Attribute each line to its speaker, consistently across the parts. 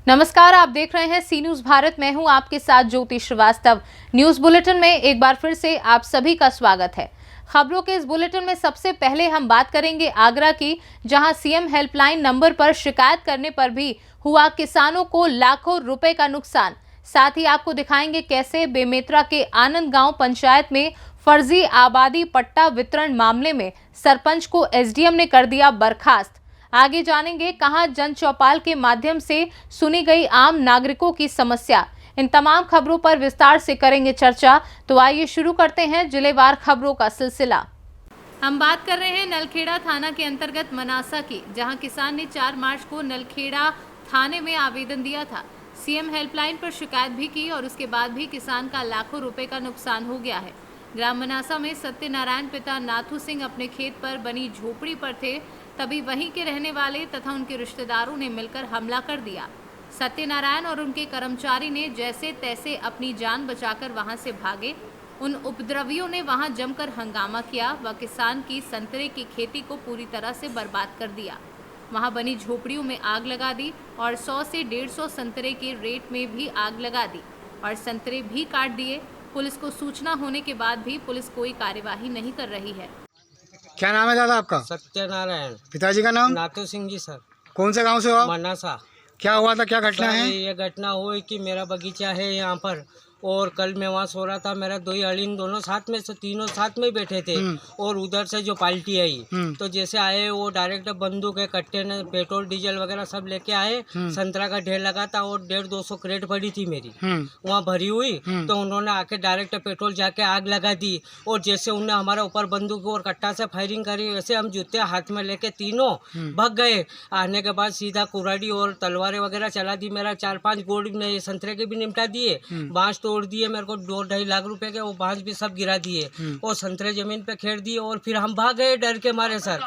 Speaker 1: नमस्कार, आप देख रहे हैं सी न्यूज भारत। मैं हूं आपके साथ ज्योति श्रीवास्तव। न्यूज बुलेटिन में एक बार फिर से आप सभी का स्वागत है। खबरों के इस बुलेटिन में सबसे पहले हम बात करेंगे आगरा की, जहां सीएम हेल्पलाइन नंबर पर शिकायत करने पर भी हुआ किसानों को लाखों रुपए का नुकसान। साथ ही आपको दिखाएंगे कैसे बेमेतरा के आनंद गांव पंचायत में फर्जी आबादी पट्टा वितरण मामले में सरपंच को एसडीएम ने कर दिया बर्खास्त। आगे जानेंगे कहां जन चौपाल के माध्यम से सुनी गई आम नागरिकों की समस्या। इन तमाम खबरों पर विस्तार से करेंगे चर्चा। तो आइए शुरू करते हैं जिलेवार खबरों का सिलसिला। हम बात कर रहे हैं नलखेड़ा थाना के अंतर्गत मनासा की, जहां किसान ने 4 मार्च को नलखेड़ा थाने में आवेदन दिया था। सीएम हेल्पलाइन पर शिकायत भी की और उसके बाद भी किसान का लाखों रुपए का नुकसान हो गया है। ग्राम मनासा में सत्यनारायण पिता नाथू सिंह अपने खेत पर बनी झोपड़ी पर थे, तभी वहीं के रहने वाले तथा उनके रिश्तेदारों ने मिलकर हमला कर दिया। सत्यनारायण और उनके कर्मचारी ने जैसे तैसे अपनी जान बचाकर वहां से भागे। उन उपद्रवियों ने वहां जमकर हंगामा किया व किसान की संतरे की खेती को पूरी तरह से बर्बाद कर दिया। वहां बनी झोपड़ियों में आग लगा दी और 100 से 150 संतरे के रेट में भी आग लगा दी और संतरे भी काट दिए। पुलिस को सूचना होने के बाद भी पुलिस कोई कार्यवाही नहीं कर रही है।
Speaker 2: क्या नाम है दादा आपका?
Speaker 3: सत्यनारायण।
Speaker 2: पिताजी का नाम?
Speaker 3: नाथू सिंह जी सर।
Speaker 2: कौन से गांव से हो आप?
Speaker 3: मनासा।
Speaker 2: क्या हुआ था, क्या घटना है?
Speaker 3: ये घटना हुई कि मेरा बगीचा है यहाँ पर और कल मैं वहाँ सो रहा था। मेरा दो अड़ीन दोनों साथ में से तीनों साथ में बैठे थे और उधर से जो पाल्टी आई तो जैसे आए वो डायरेक्ट बंदूक के कट्टे ने पेट्रोल डीजल वगैरह सब लेके आए। संतरा का ढेर लगा था और 150-200 क्रेट पड़ी थी मेरी वहाँ भरी हुई। तो उन्होंने आके डायरेक्ट पेट्रोल जाके आग लगा दी और जैसे उन्हें हमारे ऊपर बंदूक और कट्टा से फायरिंग करी, वैसे हम जूते हाथ में लेके तीनों भाग गए। आने के बाद सीधा कुराड़ी और तलवारें वगैरह चला दी। मेरा 4-5 गोड़ ने संतरे के भी निपटा दिए, बांस तोड़ दिए मेरे को 2-2.5 लाख रुपए के, वो बांस भी सब गिरा दिए और संतरे जमीन पे खेड़ दिए और फिर हम भाग गए डर के मारे सर।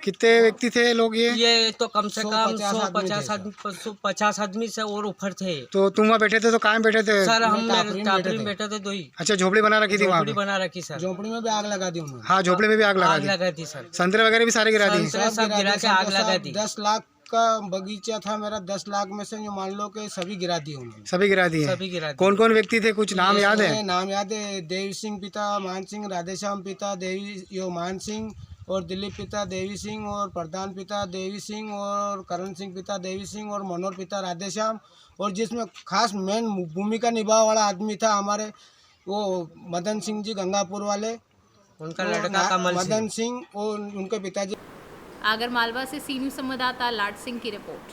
Speaker 2: कितने व्यक्ति थे लोग?
Speaker 3: ये तो कम से कम 150 आदमी से और ऊपर थे।
Speaker 2: तो तुम वहाँ बैठे थे तो कहाँ बैठे थे?
Speaker 3: सर हम टापरी में बैठे थे दो ही।
Speaker 2: अच्छा, झोपड़ी बना रखी थी वहाँ?
Speaker 3: झोपड़ी बना रखी सर।
Speaker 4: झोपड़ी में भी आग लगा दी उन्होंने।
Speaker 2: हाँ, झोपड़ी में भी आग लगा
Speaker 3: दी सर।
Speaker 2: संतरे वगैरह भी सारे गिरा दी?
Speaker 3: सब गिरा के आग लगा दी।
Speaker 4: 10 लाख का बगीचा था मेरा, 10 लाख में से जो मान लो कि सभी गिरा दिए उन्होंने।
Speaker 2: सभी गिरा दिए?
Speaker 3: सभी गिरा दिए।
Speaker 2: कौन कौन व्यक्ति थे, कुछ नाम याद है?
Speaker 4: नाम याद है, देवी सिंह पिता मान सिंह, राधेश्याम पिता देवी मान सिंह और दिलीप पिता देवी सिंह और प्रधान पिता देवी सिंह और करण सिंह पिता देवी सिंह और मनोहर पिता राधेश्याम। और जिसमें खास मेन भूमिका निभाने वाला आदमी था हमारे वो मदन सिंह जी गंगापुर वाले,
Speaker 3: उनका लड़का कमल
Speaker 4: मदन सिंह और उनके पिताजी।
Speaker 1: आगरमालवा से सी न्यूज संवाददाता लाट सिंह की रिपोर्ट।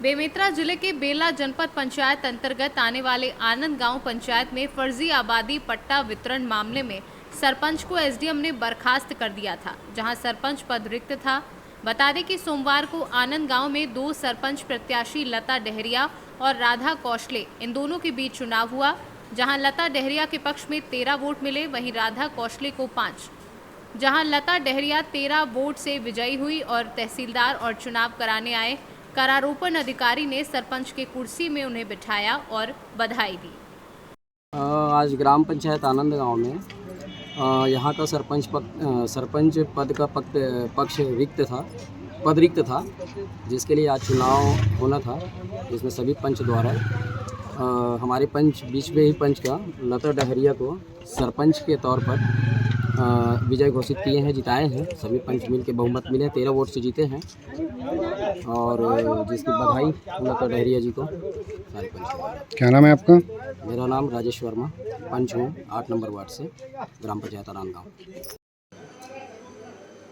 Speaker 1: बेमेतरा जिले के बेला जनपद पंचायत अंतर्गत आने वाले आनंद गांव पंचायत में फर्जी आबादी पट्टा वितरण मामले में सरपंच को एसडीएम ने बर्खास्त कर दिया था, जहां सरपंच पद रिक्त था। बता दें कि सोमवार को आनंद गांव में 2 सरपंच प्रत्याशी लता डहरिया और राधा कौशले, इन दोनों के बीच चुनाव हुआ, जहां लता डहरिया के पक्ष में 13 वोट मिले, वहीं राधा कौशले को 5। जहां लता डहरिया 13 वोट से विजयी हुई और तहसीलदार और चुनाव कराने आए करारोपण अधिकारी ने सरपंच के कुर्सी में उन्हें बिठाया और बधाई दी।
Speaker 5: आज ग्राम पंचायत आनंद गांव में यहाँ का सरपंच पद का पक्ष रिक्त था, जिसके लिए आज चुनाव होना था, जिसमें सभी पंच द्वारा हमारे पंच बीच में ही पंच का लता डहरिया को सरपंच के तौर पर विजय घोषित किए हैं, जिताए हैं। सभी पंच मिल के बहुमत मिले, 13 वोट से जीते हैं और जिसकी बधाई लता डहरिया जी को सारे पंच।
Speaker 2: क्या नाम है आपका?
Speaker 5: मेरा नाम राजेश वर्मा, पंच हूँ 8 नंबर वार्ड से, ग्राम पंचायत आनंद गाँव।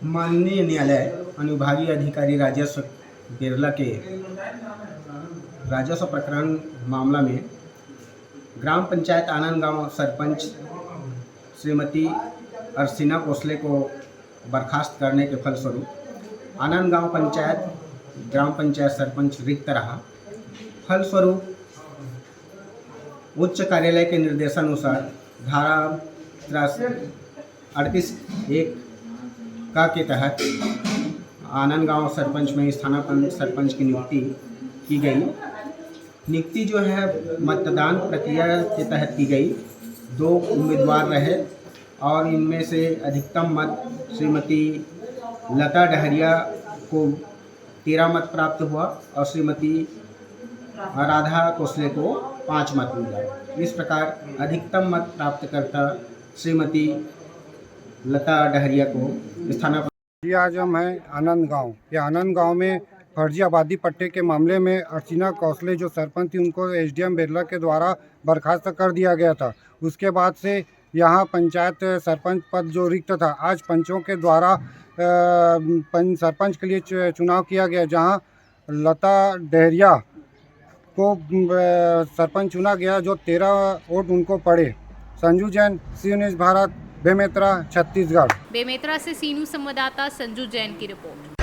Speaker 6: माननीय न्यायालय अनुविभागीय अधिकारी राजस्व बेरला के राजस्व प्रकरण मामला में ग्राम पंचायत आनंद गाँव सरपंच श्रीमती अर्चना कौशले को बर्खास्त करने के फलस्वरूप आनंद गाँव पंचायत ग्राम पंचायत सरपंच रिक्त रहा। फलस्वरूप उच्च कार्यालय के निर्देशानुसार धारा 38(1) का के तहत आनंद गाँव सरपंच में स्थानापन्न सरपंच की नियुक्ति की गई। नियुक्ति जो है मतदान प्रक्रिया के तहत की गई। 2 उम्मीदवार रहे और इनमें से अधिकतम मत श्रीमती लता डहरिया को 13 मत प्राप्त हुआ और श्रीमती राधा कोसले को 5 मत मिला। इस प्रकार अधिकतम मत प्राप्तकर्ता श्रीमती लता डहरिया को स्थानापन्न।
Speaker 7: जी आज हम हैं आनंद गांव। ये आनंद गांव में फर्जी आबादी पट्टे के मामले में अर्चना कौसले जो सरपंच थी उनको एसडीएम बेरला के द्वारा बर्खास्त कर दिया गया था। उसके बाद से यहाँ पंचायत सरपंच पद जो रिक्त था, आज पंचों के द्वारा सरपंच के लिए चुनाव किया गया, जहाँ लता डहरिया को सरपंच चुना गया, जो 13 वोट उनको पड़े। संजू जैन, सी न्यूज़ भारत, बेमेतरा, छत्तीसगढ़।
Speaker 1: बेमेतरा से सीनू संवाददाता संजू जैन की रिपोर्ट।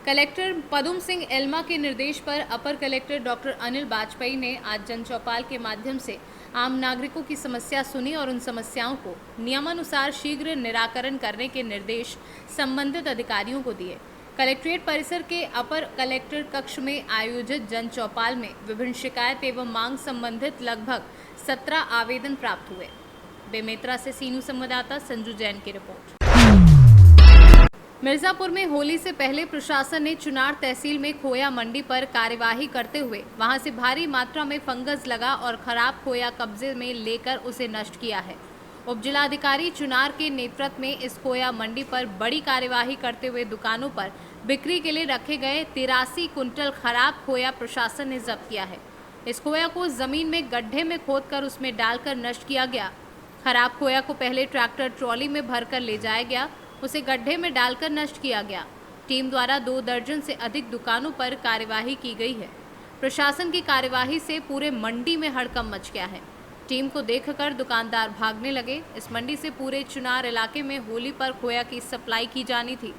Speaker 1: कलेक्टर पदुम सिंह एल्मा के निर्देश पर अपर कलेक्टर डॉक्टर अनिल बाजपेयी ने आज जन चौपाल के माध्यम से आम नागरिकों की समस्या सुनी और उन समस्याओं को नियमानुसार शीघ्र निराकरण करने के निर्देश संबंधित अधिकारियों को दिए। कलेक्ट्रेट परिसर के अपर कलेक्टर कक्ष में आयोजित जन चौपाल में विभिन्न शिकायत एवं मांग संबंधित लगभग 17 आवेदन प्राप्त हुए। बेमेतरा से सीनू संवाददाता संजू जैन की रिपोर्ट। मिर्जापुर में होली से पहले प्रशासन ने चुनार तहसील में खोया मंडी पर कार्यवाही करते हुए वहां से भारी मात्रा में फंगस लगा और खराब खोया कब्जे में लेकर उसे नष्ट किया है। उपजिलाधिकारी चुनार के नेतृत्व में इस खोया मंडी पर बड़ी कार्यवाही करते हुए दुकानों पर बिक्री के लिए रखे गए 83 कुंटल खराब खोया प्रशासन ने जब्त किया है। इस खोया को जमीन में गड्ढे में खोदकर उसमें डालकर नष्ट किया गया। खराब खोया को पहले ट्रैक्टर ट्रॉली में भरकर ले जाया गया, उसे गड्ढे में डालकर नष्ट किया गया। टीम द्वारा 2 दर्जन से अधिक दुकानों पर कार्यवाही की गई है। प्रशासन की कार्यवाही से पूरे मंडी में हड़कंप मच गया है। टीम को देखकर दुकानदार भागने लगे। इस मंडी से पूरे चुनार इलाके में होली पर खोया की सप्लाई की जानी थी।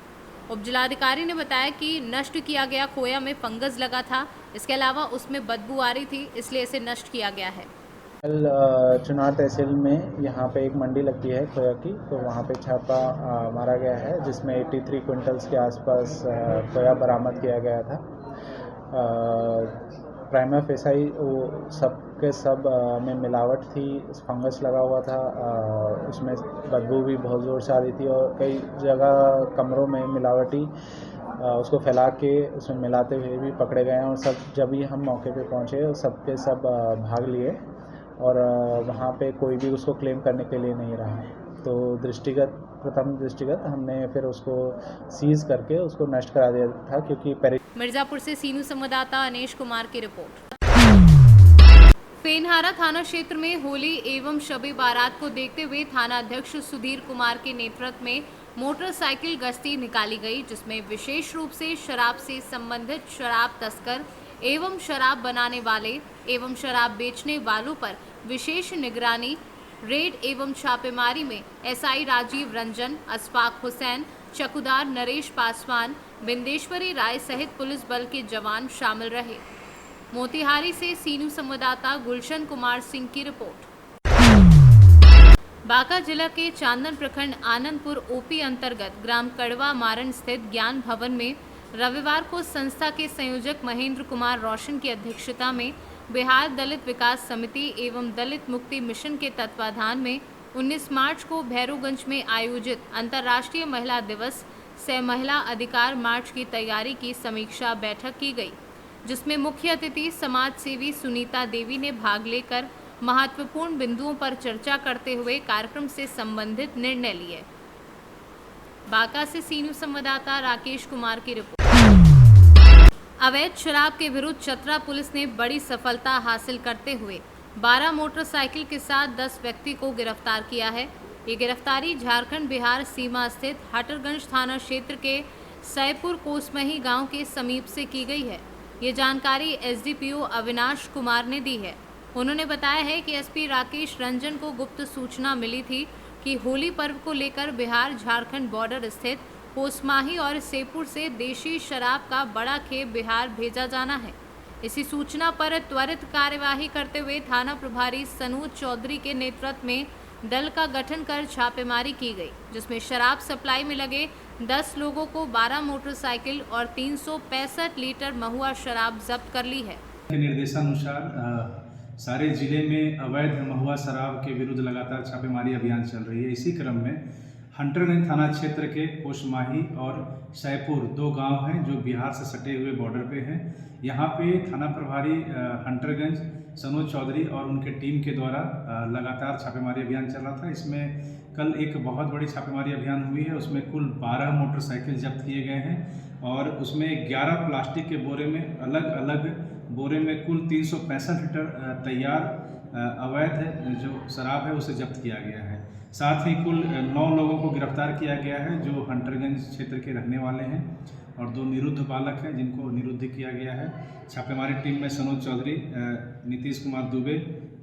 Speaker 1: उपजिलाधिकारी ने बताया कि नष्ट किया गया खोया में फंगस लगा था, इसके अलावा उसमें बदबू आ रही थी, इसलिए इसे नष्ट किया गया है।
Speaker 8: कल चुनार तहसील में यहाँ पे एक मंडी लगती है खोया की, तो वहाँ पे छापा मारा गया है, जिसमें 83 क्विंटल्स के आसपास खोया बरामद किया गया था। प्राइमा फेसाई वो सब के सब में मिलावट थी, फंगस लगा हुआ था, उसमें बदबू भी बहुत ज़ोर से आ रही थी और कई जगह कमरों में मिलावटी उसको फैला के उसमें मिलाते हुए भी पकड़े गए हैं। और सब जब भी हम मौके पे पहुँचे सब के सब भाग लिए और वहाँ पे कोई भी उसको क्लेम करने के लिए नहीं रहा। तो प्रथम दृष्टिगत हमने फिर उसको सीज करके उसको नष्ट करा दिया था, क्योंकि
Speaker 1: मिर्जापुर से सीनू संवाददाता अनेश कुमार की रिपोर्ट। फेनहारा थाना क्षेत्र में होली एवं शबे बारात को देखते हुए थाना अध्यक्ष सुधीर कुमार के नेतृत्व में मोटरसाइकिल गश्ती निकाली गई, जिसमें विशेष रूप से शराब से संबंधित शराब तस्कर एवं शराब बनाने वाले एवं शराब बेचने वालों पर विशेष निगरानी, रेड एवं छापेमारी में एसआई राजीव रंजन, अशफाक हुसैन, चकुदार नरेश पासवान, बिंदेश्वरी राय सहित पुलिस बल के जवान शामिल रहे। मोतिहारी से सीनू संवाददाता गुलशन कुमार सिंह की रिपोर्ट। बांका जिला के चांदन प्रखंड आनंदपुर ओपी अंतर्गत ग्राम कड़वा मारन स्थित ज्ञान भवन में रविवार को संस्था के संयोजक महेंद्र कुमार रोशन की अध्यक्षता में बिहार दलित विकास समिति एवं दलित मुक्ति मिशन के तत्वाधान में 19 मार्च को भैरोगंज में आयोजित अंतर्राष्ट्रीय महिला दिवस से महिला अधिकार मार्च की तैयारी की समीक्षा बैठक की गई, जिसमें मुख्य अतिथि समाज सेवी सुनीता देवी ने भाग लेकर महत्वपूर्ण बिंदुओं पर चर्चा करते हुए कार्यक्रम से संबंधित निर्णय लिए। बांका से सीनू संवाददाता राकेश कुमार की रिपोर्ट। अवैध शराब के विरुद्ध चतरा पुलिस ने बड़ी सफलता हासिल करते हुए 12 मोटरसाइकिल के साथ 10 व्यक्ति को गिरफ्तार किया है। ये गिरफ्तारी झारखंड बिहार सीमा स्थित हटरगंज थाना क्षेत्र के सैपुर कोसमही गांव के समीप से की गई है। ये जानकारी एसडीपीओ अविनाश कुमार ने दी है। उन्होंने बताया है कि एसपी राकेश रंजन को गुप्त सूचना मिली थी कि होली पर्व को लेकर बिहार झारखंड बॉर्डर स्थित कोसमाही और सेपुर से देशी शराब का बड़ा खेप बिहार भेजा जाना है। इसी सूचना पर त्वरित कार्यवाही करते हुए थाना प्रभारी सनूज चौधरी के नेतृत्व में दल का गठन कर छापेमारी की गई, जिसमें शराब सप्लाई में लगे 10 लोगों को 12 मोटरसाइकिल और 365 लीटर महुआ शराब जब्त कर ली है।
Speaker 9: के निर्देशानुसार सारे जिले में अवैध महुआ शराब के विरुद्ध लगातार छापेमारी अभियान चल रही है। इसी क्रम में हंटरगंज थाना क्षेत्र के कोशमाही और सैपुर 2 गांव हैं जो बिहार से सटे हुए बॉर्डर पे हैं। यहाँ पे थाना प्रभारी हंटरगंज सनोज चौधरी और उनके टीम के द्वारा लगातार छापेमारी अभियान चल रहा था। इसमें कल एक बहुत बड़ी छापेमारी अभियान हुई है। उसमें कुल 12 मोटरसाइकिल जब्त किए गए हैं और उसमें 11 प्लास्टिक के बोरे में अलग अलग बोरे में कुल 365 लीटर तैयार अवैध जो शराब है उसे जब्त किया गया है। साथ ही कुल 9 लोगों को गिरफ्तार किया गया है जो हंटरगंज क्षेत्र के रहने वाले हैं और 2 निरुद्ध बालक हैं जिनको निरुद्ध किया गया है। छापेमारी टीम में सनोज चौधरी, नीतीश कुमार दुबे,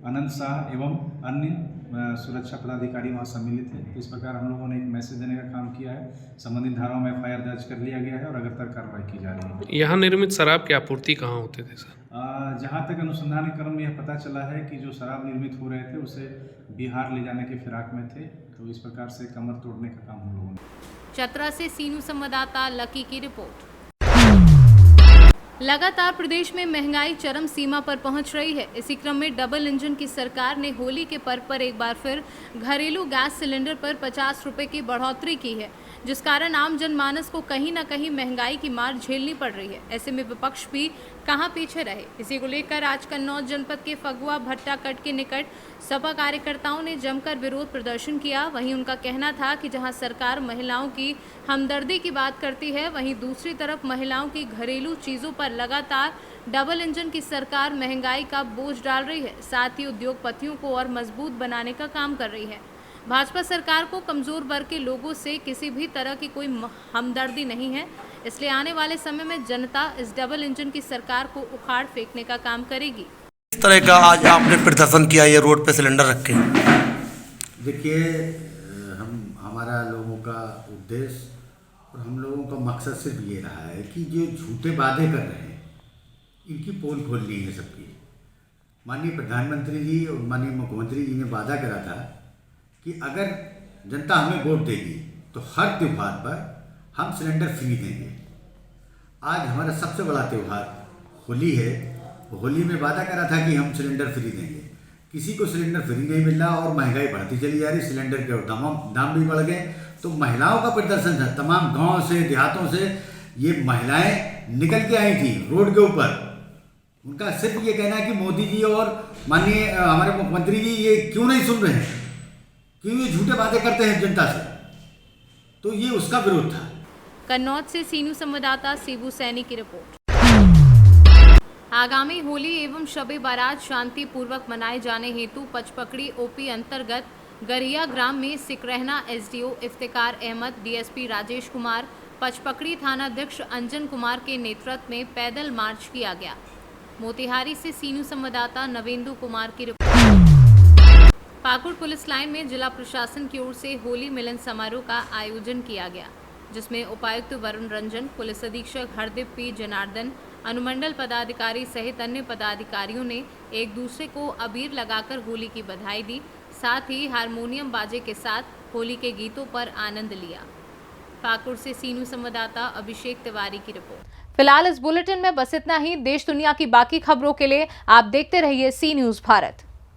Speaker 9: अनंत शाह एवं अन्य सुरक्षा पदाधिकारी वहां सम्मिलित हैं। इस प्रकार हम लोगों ने एक मैसेज देने का काम किया है। संबंधित धाराओं में FIR दर्ज कर लिया गया है और लगातार कार्रवाई की जा रही है।
Speaker 10: यहाँ निर्मित शराब की आपूर्ति कहाँ होते थे सर?
Speaker 9: जहाँ तक अनुसंधान के क्रम में यह पता चला है कि जो शराब निर्मित हो रहे थे उसे बिहार ले जाने के फिराक में थे, तो इस प्रकार से कमर तोड़ने का काम हम लोगों ने।
Speaker 1: चतरा से सीनू संवाददाता लकी की रिपोर्ट। लगातार प्रदेश में महंगाई चरम सीमा पर पहुंच रही है। इसी क्रम में डबल इंजन की सरकार ने होली के पर्व पर एक बार फिर घरेलू गैस सिलेंडर पर 50 रुपए की बढ़ोतरी की है, जिस कारण आम जनमानस को कहीं न कहीं महंगाई की मार झेलनी पड़ रही है। ऐसे में विपक्ष भी कहां पीछे रहे। इसी को लेकर आज कन्नौज जनपद के फगुआ भट्टा कट के निकट सपा कार्यकर्ताओं ने जमकर विरोध प्रदर्शन किया। वहीं उनका कहना था कि जहां सरकार महिलाओं की हमदर्दी की बात करती है, वहीं दूसरी तरफ महिलाओं की घरेलू चीज़ों पर लगातार डबल इंजन की सरकार महंगाई का बोझ डाल रही है। साथ ही उद्योगपतियों को और मजबूत बनाने का काम कर रही है। भाजपा सरकार को कमजोर वर्ग के लोगों से किसी भी तरह की कोई हमदर्दी नहीं है, इसलिए आने वाले समय में जनता इस डबल इंजन की सरकार को उखाड़ फेंकने का काम करेगी।
Speaker 11: इस तरह का आज आपने प्रदर्शन किया ये रोड पे सिलेंडर रख के?
Speaker 12: देखिए, हमारा लोगों का उद्देश्य और हम लोगों का मकसद सिर्फ ये रहा है कि जो झूठे वादे कर रहे हैं इनकी पोल खोलनी है सबकी। माननीय प्रधानमंत्री जी और माननीय मुख्यमंत्री जी ने वादा करा था कि अगर जनता हमें वोट देगी तो हर त्यौहार पर हम सिलेंडर फ्री देंगे। आज हमारा सबसे बड़ा त्यौहार होली है। होली में वादा करा था कि हम सिलेंडर फ्री देंगे। किसी को सिलेंडर फ्री नहीं मिल रहा और महंगाई बढ़ती चली जा रही, सिलेंडर के दाम भी बढ़ गए। तो महिलाओं का प्रदर्शन था, तमाम गाँव से देहातों से ये महिलाएं निकल के आई थी रोड के ऊपर। उनका सिर्फ ये कहना है कि मोदी जी और माननीय हमारे मुख्यमंत्री जी ये क्यों नहीं सुन रहे हैं, क्यों ये झूठे वादे करते हैं जनता से। तो ये उसका विरोध था।
Speaker 1: कन्नौज से सीनू संवाददाता शिबू सैनी की रिपोर्ट। आगामी होली एवं शबे बारात शांति पूर्वक मनाए जाने हेतु पचपकड़ी OP अंतर्गत गरिया ग्राम में सिकरहना SDO इफ्तिकार अहमद, DSP राजेश कुमार, पचपकड़ी थानाध्यक्ष अंजन कुमार के नेतृत्व में पैदल मार्च किया गया। मोतिहारी से सीनू संवाददाता नवेंदु कुमार की रिपोर्ट। पाकुड़ पुलिस लाइन में जिला प्रशासन की ओर से होली मिलन समारोह का आयोजन किया गया, जिसमें उपायुक्त वरुण रंजन, पुलिस अधीक्षक हरदीप P जनार्दन, अनुमंडल पदाधिकारी सहित अन्य पदाधिकारियों ने एक दूसरे को अबीर लगाकर होली की बधाई दी। साथ ही हारमोनियम बाजे के साथ होली के गीतों पर आनंद लिया। पाकुड़ से सीनू संवाददाता अभिषेक तिवारी की रिपोर्ट। फिलहाल इस बुलेटिन में बस इतना ही। देश दुनिया की बाकी खबरों के लिए आप देखते रहिए सी न्यूज़ भारत।